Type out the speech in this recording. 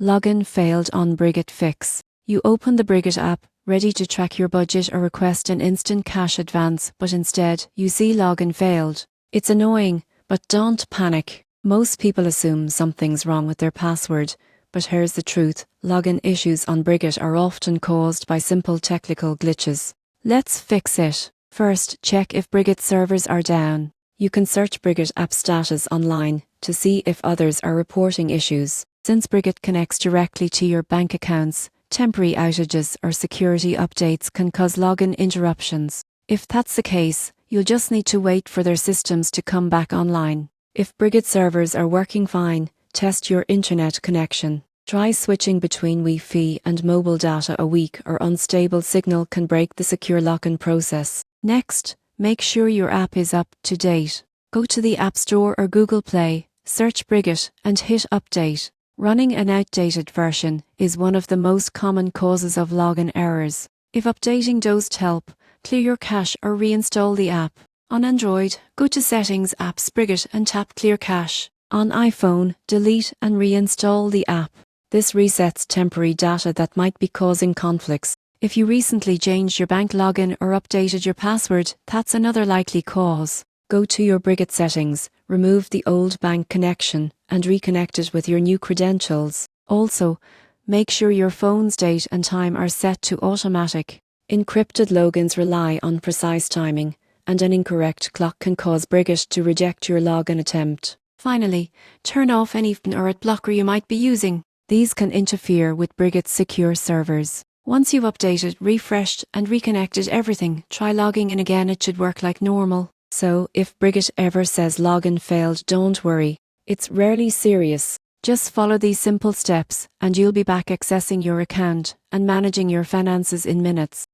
Login failed on Brigit Fix. You open the Brigit app, ready to track your budget or request an instant cash advance, but instead, you see login failed. It's annoying, but don't panic. Most people assume something's wrong with their password, but here's the truth. Login issues on Brigit are often caused by simple technical glitches. Let's fix it. First, check if Brigit servers are down. You can search Brigit app status online to see if others are reporting issues. Since Brigit connects directly to your bank accounts, temporary outages or security updates can cause login interruptions. If that's the case, you'll just need to wait for their systems to come back online. If Brigit servers are working fine, test your internet connection. Try switching between Wi-Fi and mobile data. A weak or unstable signal can break the secure login process. Next, make sure your app is up to date. Go to the App Store or Google Play, search Brigit, and hit Update. Running an outdated version is one of the most common causes of login errors. If updating doesn't help, clear your cache or reinstall the app. On Android, go to Settings, Apps, Brigit and tap Clear Cache. On iPhone, delete and reinstall the app. This resets temporary data that might be causing conflicts. If you recently changed your bank login or updated your password, that's another likely cause. Go to your Brigit settings, remove the old bank connection, and reconnect it with your new credentials. Also, make sure your phone's date and time are set to automatic. Encrypted logins rely on precise timing, and an incorrect clock can cause Brigit to reject your login attempt. Finally, turn off any or ad blocker you might be using. These can interfere with Brigit's secure servers. Once you've updated, refreshed, and reconnected everything, try logging in again. It should work like normal. So, if Brigit ever says login failed, don't worry. It's rarely serious. Just follow these simple steps, and you'll be back accessing your account and managing your finances in minutes.